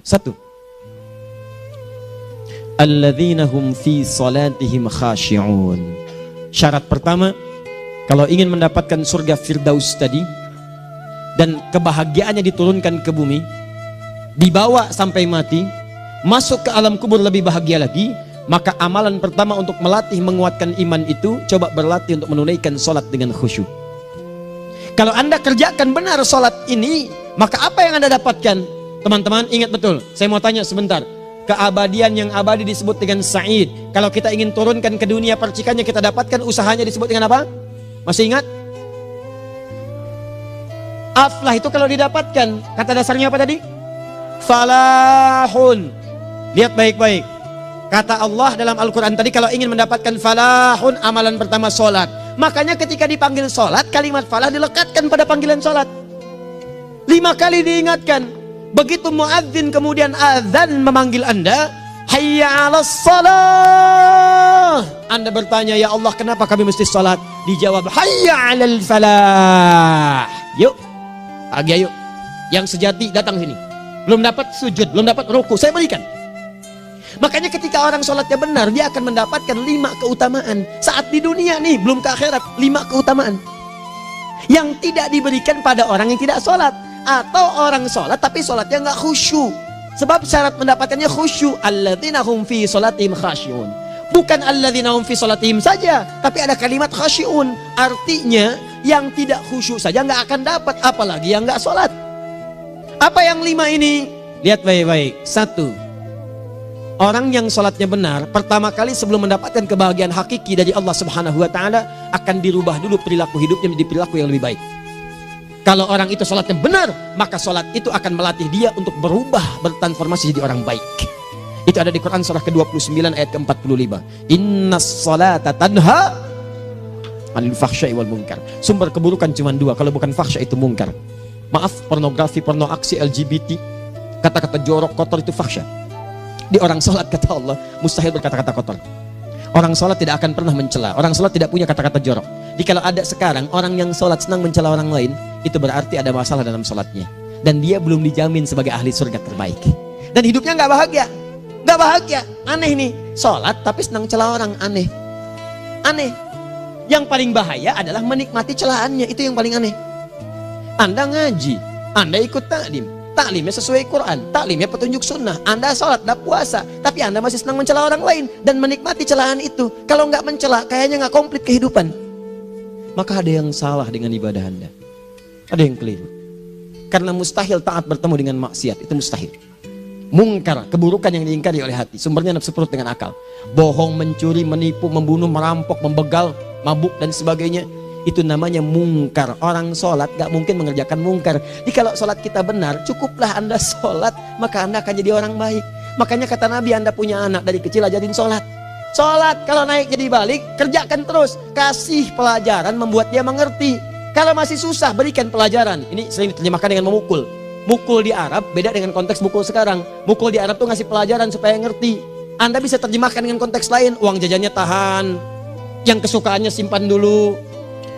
Satu, alladzina hum fi salatihim khashi'un. Syarat pertama, kalau ingin mendapatkan surga Firdaus tadi dan kebahagiaannya diturunkan ke bumi, dibawa sampai mati, masuk ke alam kubur lebih bahagia lagi, maka amalan pertama untuk melatih menguatkan iman itu, coba berlatih untuk menunaikan sholat dengan khusyuk. Kalau Anda kerjakan benar sholat ini, maka apa yang Anda dapatkan? Teman-teman ingat betul, saya mau tanya sebentar. Keabadian yang abadi disebut dengan sa'id. Kalau kita ingin turunkan ke dunia percikannya kita dapatkan, usahanya disebut dengan apa? Masih ingat? Aflah itu kalau didapatkan, kata dasarnya apa tadi? Falahun. Lihat baik-baik. Kata Allah dalam Al-Quran tadi, kalau ingin mendapatkan falahun, amalan pertama sholat. Makanya ketika dipanggil sholat, kalimat falah dilekatkan pada panggilan sholat. 5 kali diingatkan. Begitu muadzin kemudian azan memanggil Anda, hayya 'alas shalah. Anda bertanya, ya Allah kenapa kami mesti sholat? Dijawab, hayya 'alal falah. Yuk, pagi yuk. Yang sejati datang sini. Belum dapat sujud, belum dapat ruku, saya berikan. Makanya ketika orang sholatnya benar, dia akan mendapatkan 5 keutamaan. Saat di dunia nih, belum ke akhirat, 5 keutamaan yang tidak diberikan pada orang yang tidak sholat. Atau orang sholat tapi sholatnya nggak khusyuk. Sebab syarat mendapatkannya khusyuk. Alladzina hum fi sholatihim khasyi'un. Bukan alladzina hum fi sholatihim saja, tapi ada kalimat khasyi'un. Artinya yang tidak khusyuk saja nggak akan dapat, apalagi yang nggak sholat. Apa yang 5 ini? Lihat baik-baik. 1, orang yang sholatnya benar, pertama kali sebelum mendapatkan kebahagiaan hakiki dari Allah Subhanahu wa Ta'ala, akan dirubah dulu perilaku hidupnya menjadi perilaku yang lebih baik. Kalau orang itu sholatnya benar, maka sholat itu akan melatih dia untuk berubah, bertransformasi jadi orang baik. Itu ada di Quran surah ke-29 ayat ke-45. Innas sholata tanha 'anil fahsya'i wal munkar. Sumber keburukan cuma 2, kalau bukan fahsya itu munkar. Maaf, pornografi, porno aksi, LGBT, kata-kata jorok, kotor itu fahsya. Di orang sholat kata Allah, mustahil berkata-kata kotor. Orang sholat tidak akan pernah mencela. Orang sholat tidak punya kata-kata jorok. Jadi kalau ada sekarang orang yang sholat senang mencela orang lain, itu berarti ada masalah dalam sholatnya. Dan dia belum dijamin sebagai ahli surga terbaik. Dan hidupnya nggak bahagia. Nggak bahagia. Aneh nih. Sholat tapi senang celah orang. Aneh. Aneh. Yang paling bahaya adalah menikmati celahannya. Itu yang paling aneh. Anda ngaji. Anda ikut taklim. Taklimnya sesuai Quran, taklimnya petunjuk sunnah. Anda sholat, Anda puasa, tapi Anda masih senang mencela orang lain dan menikmati celahan itu. Kalau nggak mencela, kayaknya nggak komplit kehidupan. Maka ada yang salah dengan ibadah Anda. Ada yang keliru. Karena mustahil taat bertemu dengan maksiat, itu mustahil. Mungkar, keburukan yang diingkari oleh hati, sumbernya nafsu perut dengan akal. Bohong, mencuri, menipu, membunuh, merampok, membegal, mabuk dan sebagainya. Itu namanya mungkar. Orang sholat gak mungkin mengerjakan mungkar. Jadi kalau sholat kita benar, cukuplah Anda sholat, maka Anda akan jadi orang baik. Makanya kata Nabi, Anda punya anak dari kecil ajarin sholat. Sholat, kalau naik jadi balik, kerjakan terus. Kasih pelajaran membuat dia mengerti. Kalau masih susah, berikan pelajaran. Ini sering diterjemahkan dengan memukul. Mukul di Arab beda dengan konteks mukul sekarang. Mukul di Arab tuh ngasih pelajaran supaya ngerti. Anda bisa terjemahkan dengan konteks lain. Uang jajannya tahan, yang kesukaannya simpan dulu.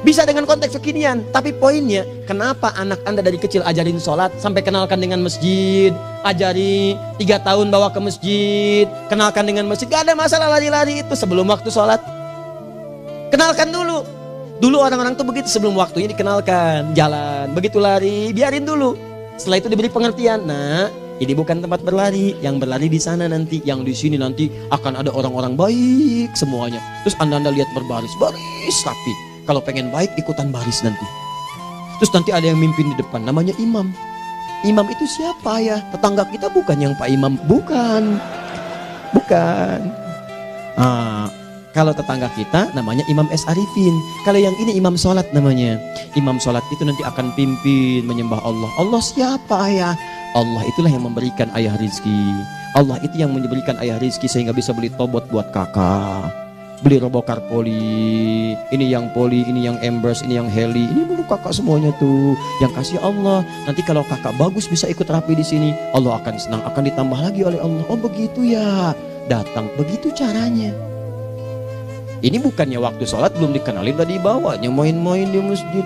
Bisa dengan konteks kekinian, tapi poinnya, kenapa anak Anda dari kecil ajarin sholat, sampai kenalkan dengan masjid, ajari 3 tahun bawa ke masjid, kenalkan dengan masjid, gak ada masalah lari-lari itu sebelum waktu sholat. Kenalkan dulu. Dulu orang-orang tuh begitu, sebelum waktunya dikenalkan, jalan, begitu lari, biarin dulu. Setelah itu diberi pengertian, nah ini bukan tempat berlari, yang berlari di sana nanti, yang di sini nanti akan ada orang-orang baik semuanya. Terus Anda lihat berbaris, baris rapi. Kalau pengen baik ikutan baris nanti. Terus nanti ada yang mimpin di depan, namanya imam. Imam itu siapa ya? Tetangga kita bukan yang Pak Imam, bukan. Bukan. Kalau tetangga kita namanya Imam S. Arifin. Kalau yang ini imam sholat namanya. Imam sholat itu nanti akan pimpin menyembah Allah. Allah siapa ya? Allah itulah yang memberikan ayah rizki. Allah itu yang memberikan ayah rizki sehingga bisa beli tobot buat kakak, beli robokar poli, ini yang poli, ini yang embers, ini yang heli, ini dulu kakak semuanya tuh yang kasih Allah. Nanti kalau kakak bagus bisa ikut rapi di sini, Allah akan senang, akan ditambah lagi oleh Allah. Oh begitu ya, datang begitu caranya. Ini bukannya waktu sholat belum dikenalin tadi bawanya main-main di masjid.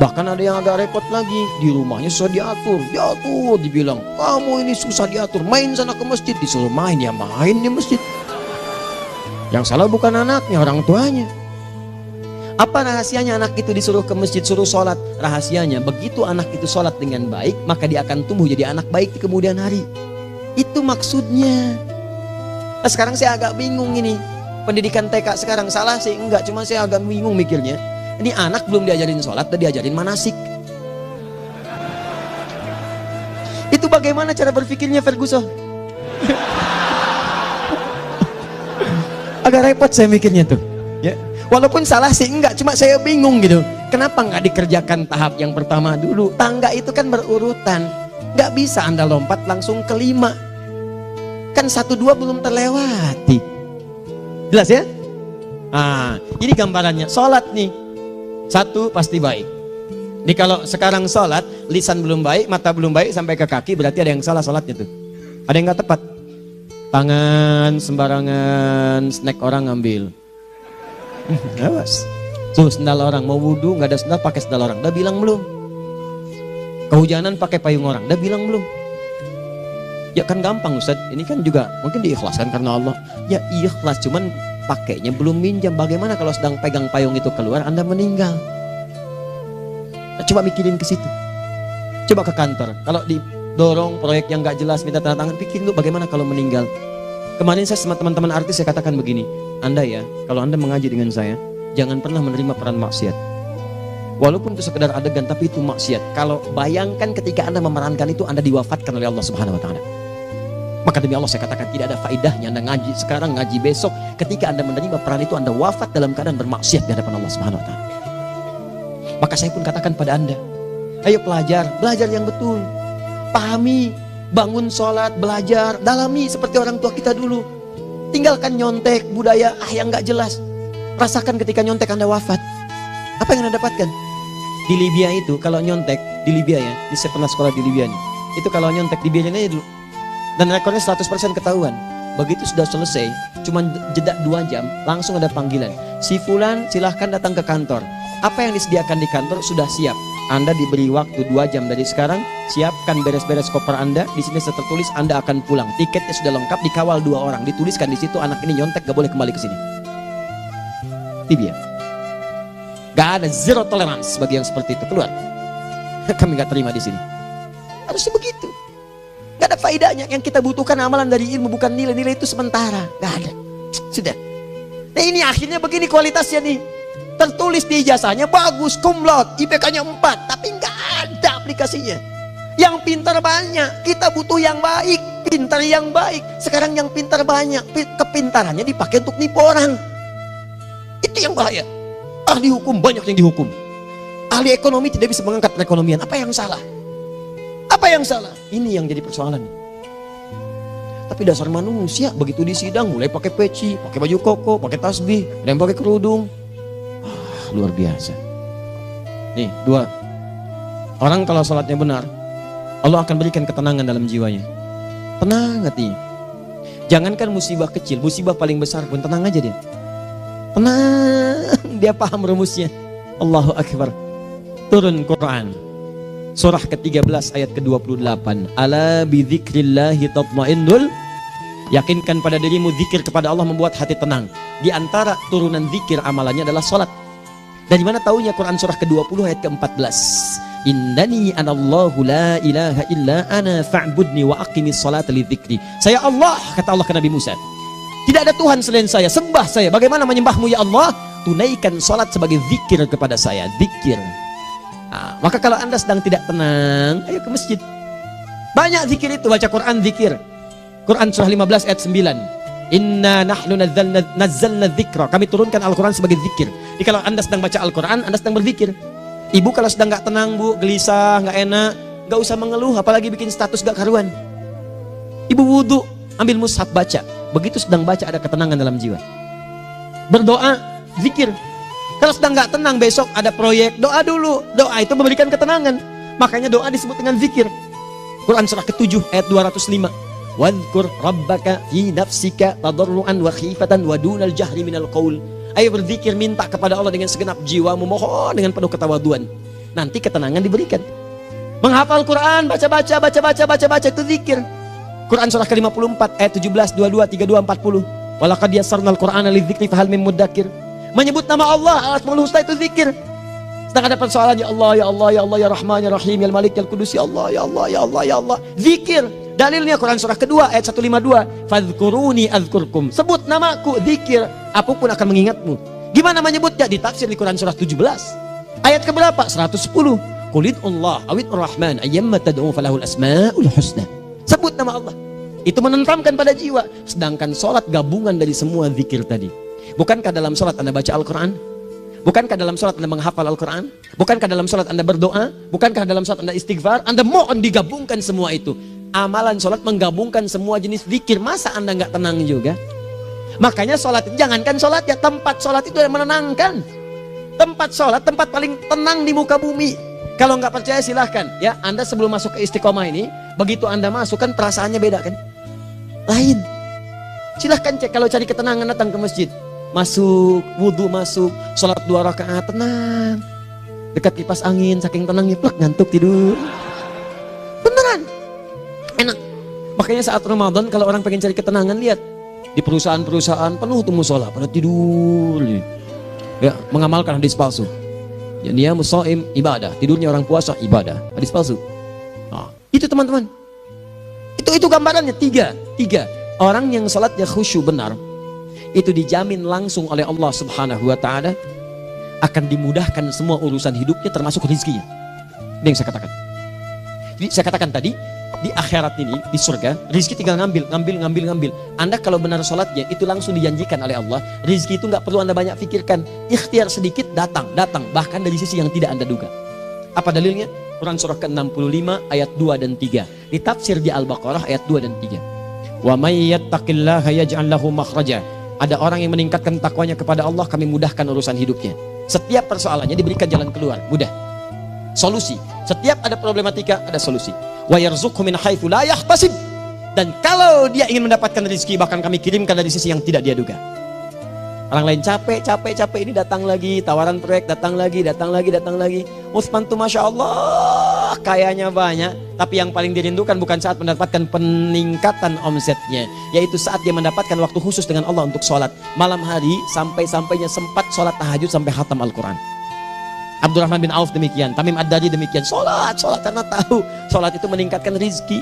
Bahkan ada yang agak repot lagi, di rumahnya susah diatur, dibilang, kamu ini susah diatur, main sana ke masjid, disuruh main, ya main di masjid. Yang salah bukan anaknya, orang tuanya. Apa rahasianya anak itu disuruh ke masjid, suruh sholat? Rahasianya, begitu anak itu sholat dengan baik, maka dia akan tumbuh jadi anak baik di kemudian hari. Itu maksudnya. Nah, sekarang saya agak bingung ini, pendidikan TK sekarang salah sih? Enggak, cuma saya agak bingung mikirnya. Ini anak belum diajarin sholat, udah diajarin manasik. Itu bagaimana cara berpikirnya Ferguson? Agak repot saya mikirnya tuh. Ya, walaupun salah sih enggak, cuma saya bingung gitu. Kenapa nggak dikerjakan tahap yang pertama dulu? Tangga itu kan berurutan, nggak bisa Anda lompat langsung ke 5. Kan 1, 2 belum terlewati. Jelas ya? Ah, ini gambarannya. Sholat nih. 1 pasti baik. Jadi kalau sekarang sholat, lisan belum baik, mata belum baik, sampai ke kaki, berarti ada yang salah sholatnya tuh. Ada yang nggak tepat. Tangan sembarangan, snack orang ngambil. Awas. Tuh sendal orang, mau wudhu nggak ada sendal, pakai sendal orang. Udah bilang belum? Kehujanan pakai payung orang. Udah bilang belum? Ya kan gampang Ustaz. Ini kan juga mungkin diikhlaskan karena Allah. Ya ikhlas, cuman pakainya belum minjam. Bagaimana kalau sedang pegang payung itu keluar, Anda meninggal? Coba mikirin ke situ. Coba ke kantor. Kalau didorong proyek yang nggak jelas, minta tanda tangan, pikirin dulu bagaimana kalau meninggal. Kemarin saya sama teman-teman artis saya katakan begini, Anda ya, kalau Anda mengaji dengan saya, jangan pernah menerima peran maksiat. Walaupun itu sekedar adegan, tapi itu maksiat. Kalau bayangkan ketika Anda memerankan itu, Anda diwafatkan oleh Allah Subhanahu Wa Taala. Maka demi Allah saya katakan tidak ada faedahnya Anda ngaji sekarang, ngaji besok. Ketika Anda menerima peran itu, Anda wafat dalam keadaan bermaksiat di hadapan Allah Subhanahu Wa Taala. Maka saya pun katakan pada Anda, ayo belajar yang betul. Pahami, bangun sholat, belajar, dalami seperti orang tua kita dulu. Tinggalkan nyontek, budaya yang gak jelas. Rasakan ketika nyontek Anda wafat. Apa yang Anda dapatkan? Di Libya itu kalau nyontek, di Libya ya, saya pernah sekolah di Libya nih. Itu kalau nyontek di Libya aja dulu. Dan rekornya 100% ketahuan. Begitu sudah selesai, cuma jeda 2 jam, langsung ada panggilan. Si Fulan silahkan datang ke kantor. Apa yang disediakan di kantor sudah siap. Anda diberi waktu 2 jam dari sekarang, siapkan beres-beres koper Anda. Di sini tertulis Anda akan pulang. Tiketnya sudah lengkap, dikawal 2 orang. Dituliskan di situ anak ini nyontek gak boleh kembali ke sini. Libya. Gak ada zero tolerance bagi yang seperti itu, keluar. Kami gak terima di sini. Harusnya begitu. Gak ada faedahnya. Yang kita butuhkan amalan dari ilmu, bukan nilai-nilai itu sementara. Gak ada. Sudah. Nah ini akhirnya begini kualitasnya nih. Tertulis di ijazahnya bagus, cum laude, IPK-nya 4, tapi nggak ada aplikasinya. Yang pintar banyak, kita butuh yang baik, pintar yang baik. Sekarang yang pintar banyak, kepintarannya dipakai untuk nipu orang. Itu yang bahaya. Ahli hukum banyak yang dihukum. Ahli ekonomi tidak bisa mengangkat perekonomian. Apa yang salah? Apa yang salah? Ini yang jadi persoalan. Tapi dasar manusia begitu di sidang mulai pakai peci, pakai baju koko, pakai tasbih, ada yang pakai kerudung. Luar biasa. Nih 2. Orang kalau sholatnya benar, Allah akan berikan ketenangan dalam jiwanya. Tenang hatinya. Jangankan musibah kecil, musibah paling besar pun tenang aja dia. Tenang, dia paham rumusnya. Allahu Akbar. Turun Quran surah ke-13 ayat ke-28. Ala bidzikrillahi tatmainnul. Yakinkan pada dirimu, zikir kepada Allah membuat hati tenang. Di antara turunan zikir amalannya adalah sholat. Dari mana taunya? Quran surah ke-20 ayat ke-14. Innani anallahu la ilaha illa ana fa'budni wa aqimis salata li dzikri. Saya Allah, kata Allah ke Nabi Musa. Tidak ada Tuhan selain saya, sembah saya. Bagaimana menyembahmu ya Allah? Tunaikan salat sebagai zikir kepada saya, zikir. Nah, maka kalau Anda sedang tidak tenang, ayo ke masjid. Banyak zikir itu, baca Quran zikir. Quran surah 15 ayat 9. Inna nahnu nazzalna dzikra. Kami turunkan Al-Quran sebagai zikir. Jadi kalau Anda sedang baca Al-Quran, Anda sedang berzikir. Ibu kalau sedang gak tenang, Bu, gelisah, gak enak, gak usah mengeluh, apalagi bikin status gak karuan. Ibu wudhu, ambil mushaf baca. Begitu sedang baca ada ketenangan dalam jiwa. Berdoa, zikir. Kalau sedang gak tenang, besok ada proyek, doa dulu. Doa itu memberikan ketenangan. Makanya doa disebut dengan zikir. Quran surah ke-7 ayat 205. Wadhkur rabbaka fi nafsika tadarruan wa khifatan wa dunal jahri minal qaul. Ayo berzikir, minta kepada Allah dengan segenap jiwamu, mohon dengan penuh ketawaduan. nanti ketenangan diberikan. Menghafal Quran, baca itu zikir. Quran surah ke-54 ayat 17, 22, 32, 40. Walaqad yassarnal Qur'ana lidzikri fahal mim mudzakir. Menyebut nama Allah, Al-Asmaul Husna itu zikir. Sedang ada persoalan, ya Allah, ya Allah, ya Allah, ya Rahman, ya Rahim, ya Malik, ya Qudus, ya Allah, ya Allah, ya Allah, ya Allah. Zikir. Dalilnya Quran surah kedua ayat 152. Fadhkuruni adzkurkum. Sebut namaku, zikir. Apapun akan mengingatmu. Gimana menyebutnya? Ditafsir di Quran surah 17. Ayat keberapa? 110. Qulidullah awid ar-Rahman ayyamma tad'u falahul asmaul husna. Sebut nama Allah. Itu menentramkan pada jiwa. Sedangkan sholat gabungan dari semua zikir tadi. Bukankah dalam sholat Anda baca Al-Quran? Bukankah dalam sholat Anda menghafal Al-Quran? Bukankah dalam sholat Anda berdoa? Bukankah dalam sholat Anda istighfar? Anda mohon digabungkan semua itu. Amalan sholat menggabungkan semua jenis zikir. Masa Anda nggak tenang juga? Makanya sholat, jangankan sholat ya, tempat sholat itu yang menenangkan. Tempat sholat, tempat paling tenang di muka bumi. Kalau nggak percaya silahkan ya, Anda sebelum masuk ke Istiqomah ini, begitu Anda masuk kan perasaannya beda kan? Lain. Silahkan cek, kalau cari ketenangan datang ke masjid. Masuk, wudhu masuk, sholat 2 rakaat, tenang. Dekat kipas angin, saking tenangnya, plak, ngantuk tidur. Beneran. Enak. Makanya saat Ramadan kalau orang pengen cari ketenangan, lihat. Di perusahaan-perusahaan penuh tuh musola, pada tidur. Ya, mengamalkan hadis palsu. Ya, dia musoim ibadah, tidurnya orang puasa ibadah, hadis palsu. Nah, itu teman-teman. Itu gambarannya tiga. Orang yang salatnya khusyuk benar, itu dijamin langsung oleh Allah Subhanahu wa taala akan dimudahkan semua urusan hidupnya termasuk rezekinya. Ini yang saya katakan. Jadi saya katakan tadi, di akhirat ini, di surga, rezeki tinggal ngambil. Anda kalau benar sholatnya, itu langsung dijanjikan oleh Allah. Rezeki itu nggak perlu Anda banyak pikirkan. Ikhtiar sedikit, datang. Bahkan dari sisi yang tidak Anda duga. Apa dalilnya? Quran surah ke-65 ayat 2 dan 3. Ditafsir di Al-Baqarah ayat 2 dan 3. Wa may yattaqillaha yaj'al lahu makhraja. Ada orang yang meningkatkan takwanya kepada Allah, kami mudahkan urusan hidupnya. Setiap persoalannya diberikan jalan keluar, mudah. Solusi. Setiap ada problematika, ada solusi. Wa yarzuqhu min haitsu la yahtasib. Dan kalau dia ingin mendapatkan rezeki, bahkan kami kirimkan dari sisi yang tidak dia duga. Orang lain capek ini datang lagi, tawaran proyek datang lagi. Utsman tuh Masya Allah kayanya banyak, tapi yang paling dirindukan bukan saat mendapatkan peningkatan omsetnya, yaitu saat dia mendapatkan waktu khusus dengan Allah untuk sholat malam hari, sampai-sampainya sempat sholat tahajud sampai khatam Al-Quran. Abdurrahman bin Auf demikian, Tamim Ad-Dari demikian, sholat karena tahu sholat itu meningkatkan rizki.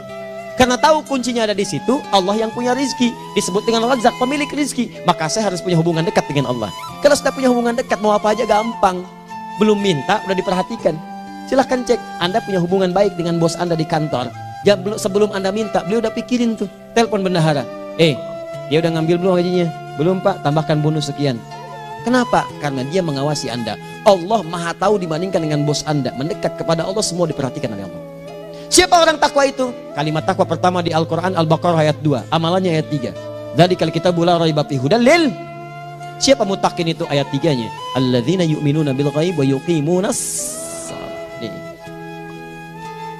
Karena tahu kuncinya ada di situ, Allah yang punya rizki, disebut dengan Razak, pemilik rizki. Maka saya harus punya hubungan dekat dengan Allah. Kalau sudah punya hubungan dekat, mau apa aja gampang. Belum minta, udah diperhatikan. Silahkan cek, Anda punya hubungan baik dengan bos Anda di kantor. Sebelum Anda minta, beliau udah pikirin tuh, telepon bendahara. Dia udah ngambil belum gajinya? Belum Pak, tambahkan bonus sekian. Kenapa? Karena dia mengawasi Anda. Allah maha tahu dibandingkan dengan bos Anda. Mendekat kepada Allah, semua diperhatikan oleh Allah. Siapa orang takwa itu? Kalimat takwa pertama di Al-Quran Al-Baqarah ayat 2, amalannya ayat 3. Dzalikal kitabu la raiba fihi hudal lil. Siapa mutakin itu? Ayat 3-nya. Alladzina yu'minuna bil ghaib wa yuqimunas shalah.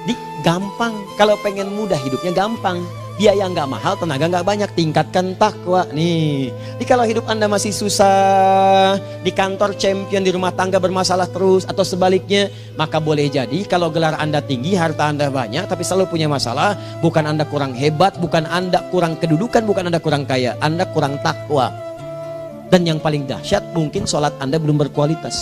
Nih, gampang. Kalau pengen mudah hidupnya gampang. Biaya nggak mahal, tenaga nggak banyak, tingkatkan takwa nih. Jadi kalau hidup Anda masih susah, di kantor champion, di rumah tangga bermasalah terus, atau sebaliknya, maka boleh jadi kalau gelar Anda tinggi, harta Anda banyak, tapi selalu punya masalah. Bukan Anda kurang hebat, bukan Anda kurang kedudukan, bukan Anda kurang kaya, Anda kurang takwa. Dan yang paling dahsyat, mungkin sholat Anda belum berkualitas.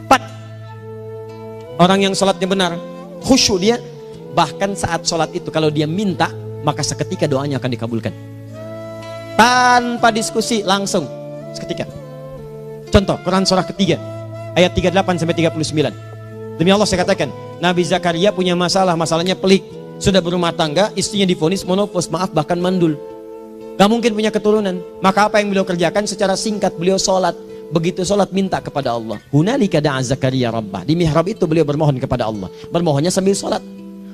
4. Orang yang sholatnya benar, khusyuk dia. Bahkan saat sholat itu kalau dia minta, maka seketika doanya akan dikabulkan. Tanpa diskusi, langsung seketika. Contoh, Quran surah ketiga ayat 38 sampai 39. Demi Allah saya katakan, Nabi Zakaria punya masalah, masalahnya pelik. Sudah berumah tangga, istrinya divonis monopos, maaf bahkan mandul. Gak mungkin punya keturunan. Maka apa yang beliau kerjakan? Secara singkat beliau sholat. Begitu sholat minta kepada Allah. Hunalika da'a Zakaria rabbah. Di mihrab itu beliau bermohon kepada Allah. Bermohonnya sambil sholat.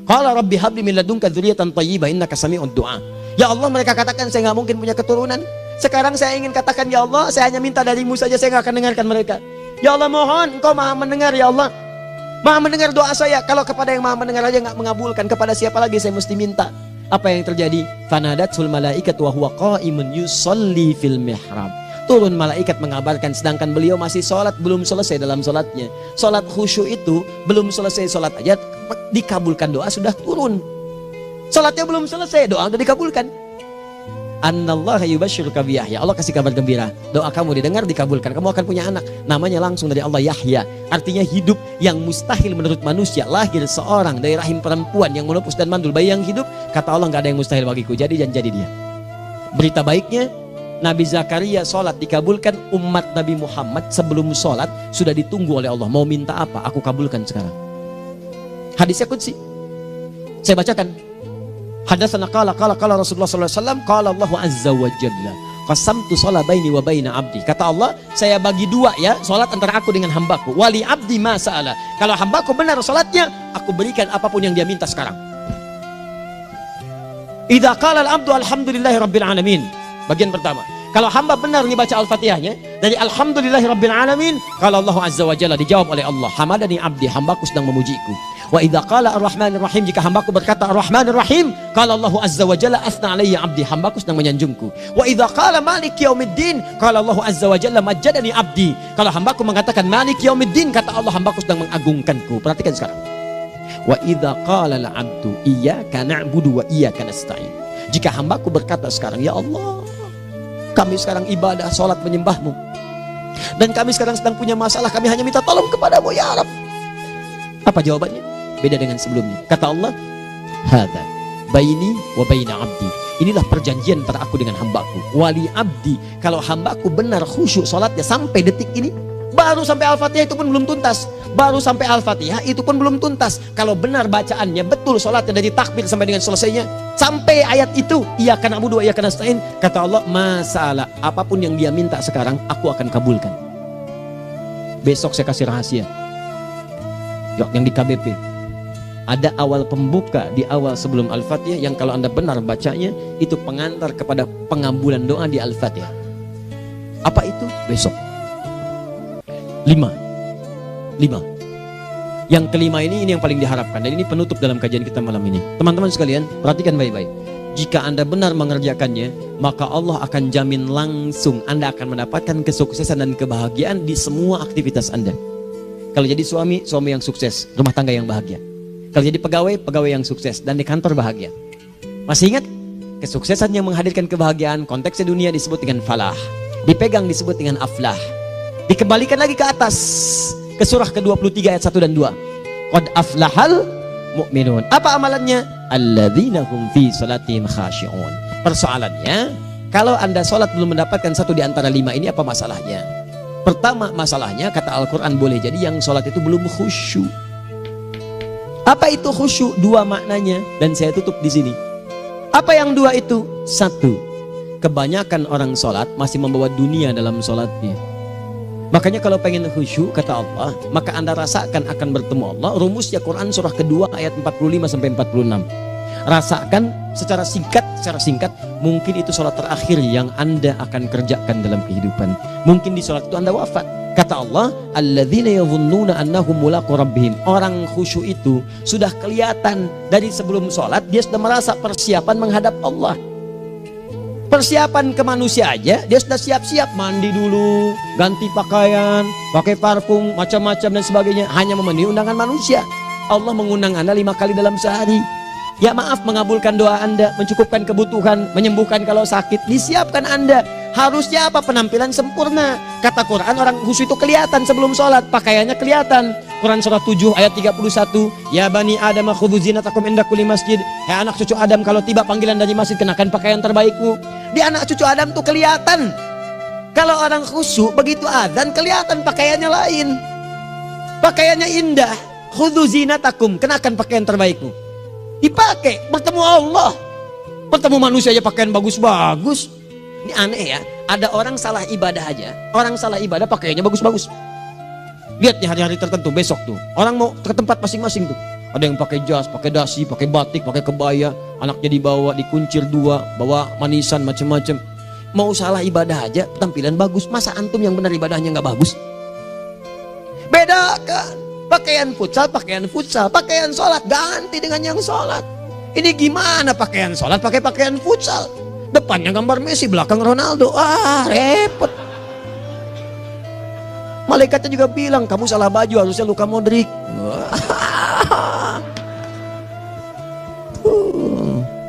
Qala rabbi habli min ladunka dzurriyyatan thayyibah innaka sami'ud du'a. Ya Allah, mereka katakan saya nggak mungkin punya keturunan. Sekarang saya ingin katakan, ya Allah, saya hanya minta darimu saja, saya nggak akan dengarkan mereka. Ya Allah, mohon Engkau maha mendengar, ya Allah. Maha mendengar doa saya. Kalau kepada yang maha mendengar aja nggak mengabulkan, kepada siapa lagi saya mesti minta? Apa yang terjadi? Fanadatul malaikatu wa huwa qa'imun yusalli fil mihrab. turun malaikat mengabarkan, sedangkan beliau masih sholat, belum selesai dalam sholatnya. Sholat khusyuk itu belum selesai sholat aja dikabulkan, doa sudah turun. Sholatnya belum selesai, doa sudah dikabulkan. Annallaha yubashshiruka bi Yahya. Allah kasih kabar gembira, doa kamu didengar, dikabulkan, kamu akan punya anak, namanya langsung dari Allah Yahya, artinya hidup yang mustahil menurut manusia. Lahir seorang dari rahim perempuan yang menepus dan mandul, bayi yang hidup, kata Allah nggak ada yang mustahil bagiku, jadi dan jadi dia. Berita baiknya, Nabi Zakaria sholat dikabulkan. Umat Nabi Muhammad sebelum sholat sudah ditunggu oleh Allah, mau minta apa aku kabulkan sekarang. Hadisnya qudsi, saya bacakan. Hadatsana qala Rasulullah sallallahu alaihi wasallam, qala Allahu azza wa jalla, qasamtu shalah baini wa baina abdi. Kata Allah, saya bagi dua ya salat antara aku dengan hambaku. Wali abdi ma sa'ala. Kalau hambaku benar salatnya, aku berikan apapun yang dia minta sekarang. Idza qala al-abdu alhamdulillahi rabbil alamin. Bagian pertama, kalau hamba benar dibaca Al-Fatihahnya dari alhamdulillahi rabbil alamin, kalau Allah azza wa jalla dijawab oleh Allah, hamadani abdi, hambaku sedang memujiku. Wa idza qala ar-rahmanir rahim, jika hambaku berkata ar-rahmanir rahim, qala Allah azza wa jalla athna alayya abdi, hambaku sedang menyanjungku. Wa idza qala maliki yaumiddin, qala Allah azza wa jalla majjadani abdi, kalau hambaku mengatakan maliki yaumiddin, kata Allah hambaku sedang mengagungkanku. Perhatikan sekarang. Wa idza qala al-abdu iyyaka na'budu wa iyyaka nasta'in, jika hambaku berkata sekarang, ya Allah, kami sekarang ibadah, sholat menyembahmu, dan kami sekarang sedang punya masalah, kami hanya minta tolong kepadamu ya Rabb. Apa jawabannya? Beda dengan sebelumnya. Kata Allah, hadza baini wa baina abdi, inilah perjanjian antara aku dengan hambaku. Wali abdi, kalau hambaku benar khusyuk sholatnya sampai detik ini, baru sampai Al-Fatihah itu pun belum tuntas, baru sampai Al-Fatihah itu pun belum tuntas. Kalau benar bacaannya betul, sholatnya dari takbir sampai dengan selesainya, sampai ayat itu, iyyaka na'budu wa iyyaka nasta'in, kata Allah, masalah apapun yang dia minta sekarang aku akan kabulkan. Besok saya kasih rahasia yang di KBP. Ada awal pembuka di awal sebelum Al-Fatihah yang kalau Anda benar bacanya, itu pengantar kepada pengambulan doa di Al-Fatihah. Apa itu? Besok. 5. Yang kelima ini yang paling diharapkan, dan ini penutup dalam kajian kita malam ini. Teman-teman sekalian, perhatikan baik-baik. Jika Anda benar mengerjakannya, maka Allah akan jamin langsung Anda akan mendapatkan kesuksesan dan kebahagiaan di semua aktivitas Anda. Kalau jadi suami, suami yang sukses, rumah tangga yang bahagia. Kalau jadi pegawai, pegawai yang sukses, dan di kantor bahagia. Masih ingat? Kesuksesan yang menghadirkan kebahagiaan, konteksnya dunia disebut dengan falah, dipegang disebut dengan aflah. Dikembalikan lagi ke atas, ke surah ke-23 ayat 1 dan 2. Qad aflahal mu'minun. Apa amalannya? Alladzina hum fi salatihim khashi'un. Persoalannya, kalau Anda sholat belum mendapatkan satu di antara 5 ini, apa masalahnya? Pertama masalahnya, kata Al-Quran, boleh jadi yang sholat itu belum khusyuk. Apa itu khusyuk? 2 maknanya, dan saya tutup di sini. Apa yang 2 itu? 1, kebanyakan orang sholat masih membawa dunia dalam sholatnya. Makanya kalau pengen khusyuk, kata Allah, maka Anda rasakan akan bertemu Allah. Rumusnya Quran surah kedua ayat 45 sampai 46. Rasakan secara singkat, mungkin itu sholat terakhir yang Anda akan kerjakan dalam kehidupan. Mungkin di sholat itu Anda wafat. Kata Allah, alladzina yadhunnuna annahum mulaqu rabbihim. Orang khusyuk itu sudah kelihatan dari sebelum sholat, dia sudah merasa persiapan menghadap Allah. Persiapan ke manusia aja, dia sudah siap-siap, mandi dulu, ganti pakaian, pakai parfum, macam-macam dan sebagainya, hanya memenuhi undangan manusia. Allah mengundang Anda 5 kali dalam sehari. Ya maaf, mengabulkan doa Anda, mencukupkan kebutuhan, menyembuhkan kalau sakit, disiapkan Anda. Harusnya apa? Penampilan sempurna. Kata Quran, orang khusyuk itu kelihatan sebelum sholat, pakaiannya kelihatan. Quran surah 7 ayat 31, ya bani Adam khudhu zinatakum inda kulli masjid. Hai anak cucu Adam, kalau tiba panggilan dari masjid, kenakan pakaian terbaikmu. Di anak cucu Adam tuh kelihatan. Kalau orang khusyuk, begitu adzan kelihatan pakaiannya lain. Pakaiannya indah. Khudhu zinatakum, kenakan pakaian terbaikmu. Dipakai, bertemu Allah. Bertemu manusia aja pakaian bagus-bagus. Ini aneh ya, ada orang salah ibadah aja. Orang salah ibadah pakaiannya bagus-bagus. Lihat nih hari-hari tertentu, besok tuh orang mau ke tempat masing-masing tuh. Ada yang pakai jas, pakai dasi, pakai batik, pakai kebaya. Anaknya dibawa, dikuncir 2, bawa manisan macam-macam. Mau salah ibadah aja, tampilan bagus. Masa antum yang benar ibadahnya nggak bagus? Bedakan. Pakaian futsal, pakaian sholat ganti dengan yang sholat. Ini gimana pakaian sholat pakai pakaian futsal? Depannya gambar Messi, belakang Ronaldo. Ah, repot. Malaikatnya juga bilang, kamu salah baju, harusnya Luka Modric.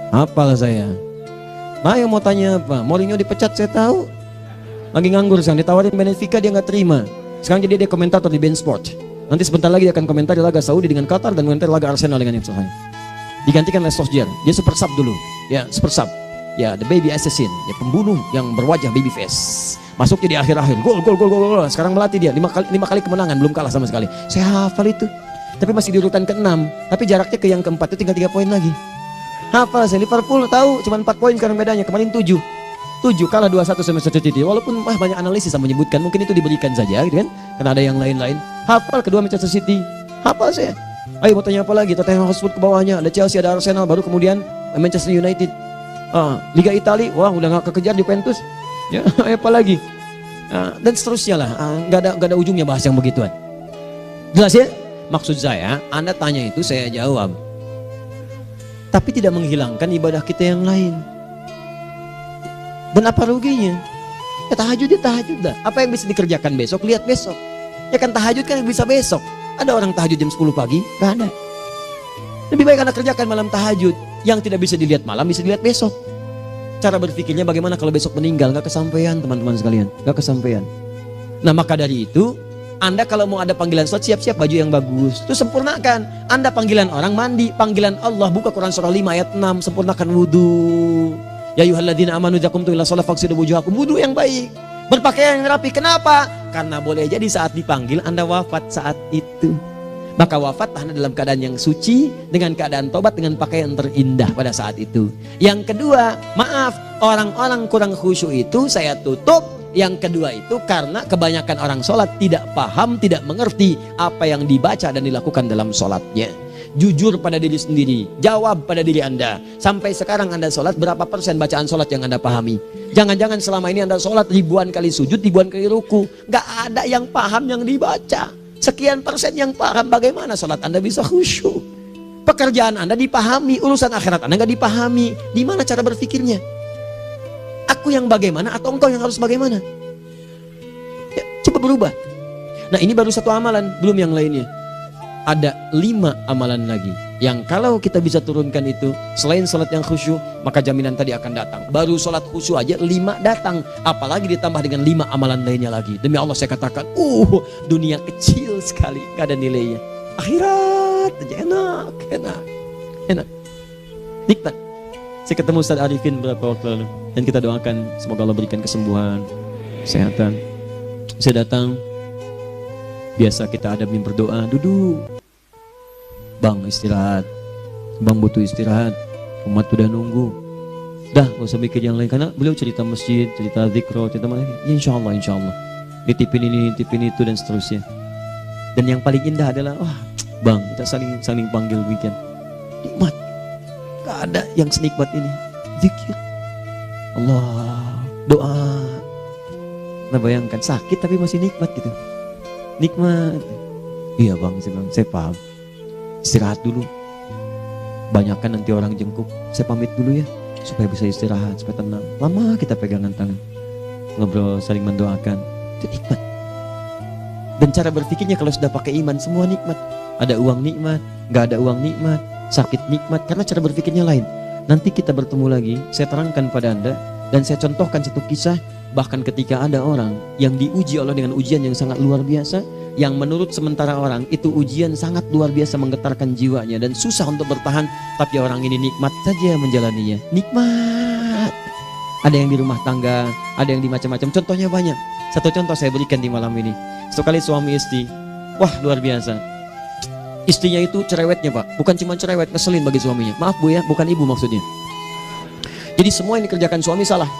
Hafal saya. Nah, yang mau tanya apa? Mourinho dipecat saya tahu. Lagi nganggur sekarang, ditawarin Benfica dia nggak terima. Sekarang jadi dia komentator di BeIN Sport. Nanti sebentar lagi dia akan komentar di laga Saudi dengan Qatar dan komentar laga Arsenal dengan Ipswich. Digantikan oleh Solskjaer. Dia super sub dulu. Ya, super sub. Ya, the baby assassin, ya pembunuh yang berwajah baby face. Masuknya di akhir-akhir, gol. Sekarang melatih dia 5 kali kemenangan, belum kalah sama sekali. Saya hafal itu. Tapi masih di urutan ke-6, tapi jaraknya ke yang keempat itu tinggal 3 poin lagi. Hafal saya. Liverpool tahu cuma 4 poin sekarang bedanya, kemarin 7 kalah 2-1 sama Manchester City. Walaupun banyak analisis yang menyebutkan mungkin itu diberikan saja gitu kan, karena ada yang lain-lain. Hafal kedua Manchester City. Hafal saya. Ayo mau tanya apa lagi? Tottenham Hotspur ke bawahnya, ada Chelsea, ada Arsenal, baru kemudian Manchester United. Liga Italia, wah udah gak kekejar Juventus. Ya, apa lagi? Dan seterusnya lah. Gak ada ujungnya bahas yang begituan. Jelas ya? Maksud saya, Anda tanya itu saya jawab. Tapi tidak menghilangkan ibadah kita yang lain. Dan apa ruginya? Ya tahajud dah. Apa yang bisa dikerjakan besok, lihat besok. Ya kan tahajud kan bisa besok. Ada orang tahajud jam 10 pagi? Gak ada. Lebih baik Anda kerjakan malam tahajud. Yang tidak bisa dilihat malam bisa dilihat besok. Cara berpikirnya bagaimana kalau besok meninggal? Gak kesampaian teman-teman sekalian. Gak kesampaian. Nah maka dari itu, Anda kalau mau ada panggilan sholat, siap-siap baju yang bagus. Itu sempurnakan. Anda panggilan orang mandi. Panggilan Allah, buka Quran surah 5 ayat 6. Sempurnakan wudhu. Ya ayyuhalladzina amanu idza qumtum ila shalah faghsilu wujuhakum. Wudhu yang baik. Berpakaian yang rapi. Kenapa? Karena boleh jadi saat dipanggil Anda wafat saat itu. Maka wafat Anda dalam keadaan yang suci, dengan keadaan tobat, dengan pakaian terindah pada saat itu. Yang kedua, maaf, orang-orang kurang khusyuk itu saya tutup. Yang kedua itu karena kebanyakan orang sholat tidak paham, tidak mengerti apa yang dibaca dan dilakukan dalam sholatnya. Jujur pada diri sendiri, jawab pada diri Anda. Sampai sekarang Anda sholat, berapa persen bacaan sholat yang Anda pahami? Jangan-jangan selama ini Anda sholat ribuan kali sujud, ribuan kali ruku. Gak ada yang paham yang dibaca. Sekian persen yang paham, bagaimana sholat Anda bisa khusyuk? Pekerjaan Anda dipahami, urusan akhirat Anda gak dipahami. Di mana cara berpikirnya? Aku yang bagaimana atau engkau yang harus bagaimana? Ya, coba berubah. Nah ini baru satu amalan, belum yang lainnya. Ada 5 amalan lagi yang kalau kita bisa turunkan itu, selain sholat yang khusyuk, maka jaminan tadi akan datang. Baru sholat khusyuk aja 5 datang, apalagi ditambah dengan 5 amalan lainnya lagi. Demi Allah saya katakan, dunia kecil sekali, gak ada nilainya. Akhirat aja enak, nikmat. Saya ketemu Ustaz Arifin beberapa waktu lalu, dan kita doakan semoga Allah berikan kesembuhan, kesehatan. Saya datang, biasa kita ada berdoa, duduk. Bang istirahat, bang butuh istirahat, umat udah nunggu. Dah gak usah mikir yang lain, karena beliau cerita masjid, cerita zikro, cerita mana. Ya insya Allah. Nitipin ini, nitipin itu dan seterusnya. Dan yang paling indah adalah, bang kita saling panggil weekend. Nikmat, gak ada yang senikmat ini. Zikir, Allah, doa. Nah bayangkan sakit tapi masih nikmat gitu. Nikmat. Iya bang, saya paham. Istirahat dulu. Banyakkan nanti orang jengkuk. Saya pamit dulu ya, supaya bisa istirahat, supaya tenang. Lama kita pegangan tangan, ngobrol, saling mendoakan. Itu nikmat. Dan cara berpikirnya kalau sudah pakai iman, semua nikmat. Ada uang nikmat, gak ada uang nikmat, sakit nikmat. Karena cara berpikirnya lain. Nanti kita bertemu lagi, saya terangkan pada Anda. Dan saya contohkan satu kisah. Bahkan ketika ada orang yang diuji Allah dengan ujian yang sangat luar biasa, yang menurut sementara orang itu ujian sangat luar biasa menggetarkan jiwanya dan susah untuk bertahan, tapi orang ini nikmat saja menjalaninya. Nikmat. Ada yang di rumah tangga, ada yang di macam-macam. Contohnya banyak. Satu contoh saya berikan di malam ini. Sekali suami istri, wah luar biasa. Istrinya itu cerewetnya Pak, bukan cuma cerewet, ngeselin bagi suaminya. Maaf Bu ya, bukan ibu maksudnya. Jadi semua yang dikerjakan suami salah.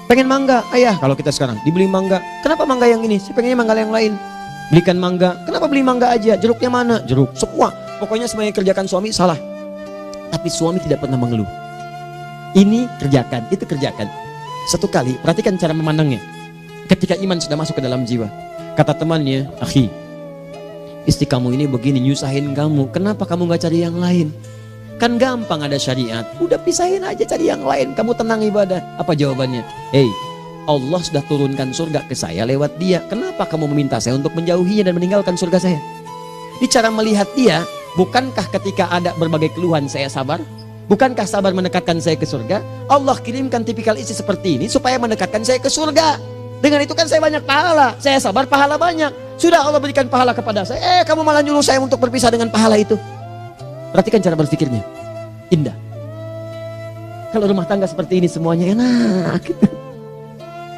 Pengen mangga, ayah kalau kita sekarang dibeli mangga. Kenapa mangga yang ini? Saya pengennya mangga yang lain. Belikan mangga. Kenapa beli mangga aja? Jeruknya mana? Jeruk. Semua. Pokoknya semua yang kerjakan suami salah. Tapi suami tidak pernah mengeluh. Ini kerjakan, itu kerjakan. Satu kali, perhatikan cara memandangnya. Ketika iman sudah masuk ke dalam jiwa. Kata temannya, akhi, istri kamu ini begini, nyusahin kamu. Kenapa kamu gak cari yang lain? Kan gampang ada syariat. Udah pisahin aja, cari yang lain. Kamu tenang ibadah. Apa jawabannya? Hey, Allah sudah turunkan surga ke saya lewat dia. Kenapa kamu meminta saya untuk menjauhinya dan meninggalkan surga saya? Ini cara melihat dia. Bukankah ketika ada berbagai keluhan saya sabar? Bukankah sabar mendekatkan saya ke surga? Allah kirimkan tipikal istri seperti ini supaya mendekatkan saya ke surga. Dengan itu kan saya banyak pahala. Saya sabar, pahala banyak. Sudah Allah berikan pahala kepada saya. Kamu malah nyuruh saya untuk berpisah dengan pahala itu. Perhatikan cara berpikirnya. Indah. Kalau rumah tangga seperti ini semuanya enak.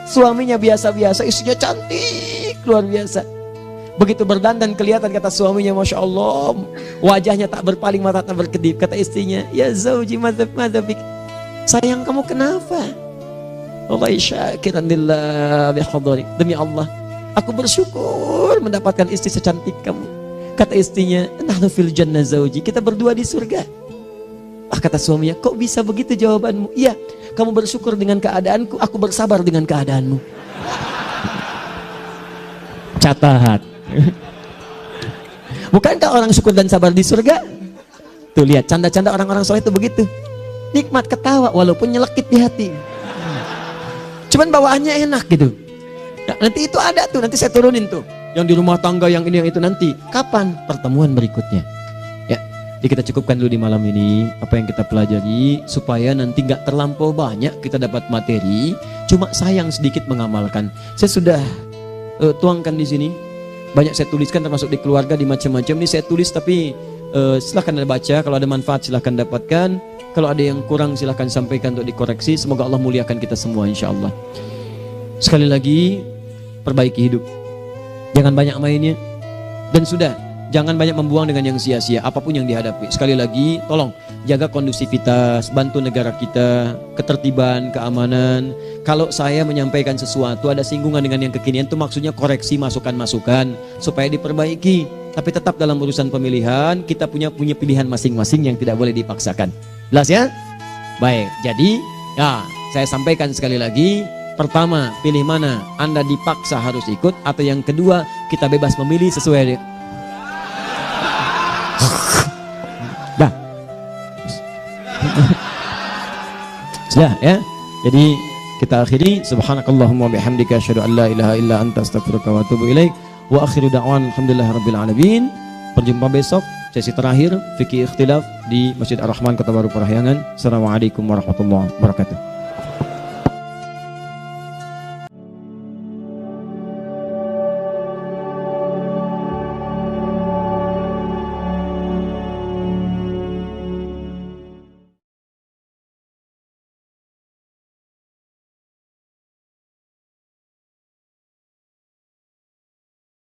Suaminya biasa-biasa, istrinya cantik, luar biasa. Begitu berdandan kelihatan, kata suaminya, Masya Allah, wajahnya tak berpaling, mata tak berkedip. Kata istrinya, ya zauji madzabik, sayang kamu kenapa? Wallahi syakiran lillah bihadari, demi Allah aku bersyukur mendapatkan istri secantik kamu. Kata istrinya, nahnu fil jannah zauji, kita berdua di surga. Kata suaminya, kok bisa begitu jawabanmu? Iya, kamu bersyukur dengan keadaanku, aku bersabar dengan keadaanmu. Catat. Bukankah orang syukur dan sabar di surga? Tuh lihat, canda-canda orang-orang soleh itu begitu. Nikmat ketawa walaupun nyelekit di hati. Cuman bawaannya enak gitu. Nah, nanti itu ada tuh, nanti saya turunin tuh. Yang di rumah tangga, yang ini, yang itu nanti. Kapan? Pertemuan berikutnya. Ya, jadi kita cukupkan dulu di malam ini apa yang kita pelajari, supaya nanti gak terlampau banyak kita dapat materi. Cuma sayang sedikit mengamalkan. Saya sudah tuangkan di sini. Banyak saya tuliskan, termasuk di keluarga, di macam-macam. Ini saya tulis, tapi silahkan Anda baca. Kalau ada manfaat silahkan dapatkan. Kalau ada yang kurang silahkan sampaikan untuk dikoreksi. Semoga Allah muliakan kita semua insya Allah. Sekali lagi, perbaiki hidup. Jangan banyak mainnya. Dan sudah, jangan banyak membuang dengan yang sia-sia, apapun yang dihadapi. Sekali lagi, tolong jaga kondusivitas, bantu negara kita, ketertiban, keamanan. Kalau saya menyampaikan sesuatu ada singgungan dengan yang kekinian, itu maksudnya koreksi masukan-masukan supaya diperbaiki. Tapi tetap dalam urusan pemilihan kita punya pilihan masing-masing yang tidak boleh dipaksakan. Jelas ya? Baik, jadi ya saya sampaikan sekali lagi. Pertama, pilih mana? Anda dipaksa harus ikut, atau yang kedua, kita bebas memilih sesuai. Dah. Sudah ya. Jadi kita akhiri, subhanakallahumma bihamdika asyhadu an la ilaha illa anta astaghfiruka wa atubu ilaik. Wa akhiru da'wan alhamdulillahirabbil alamin. Berjumpa besok sesi terakhir fikih ikhtilaf di Masjid Ar-Rahman Kota Baru Parahyangan. Assalamualaikum warahmatullahi wabarakatuh.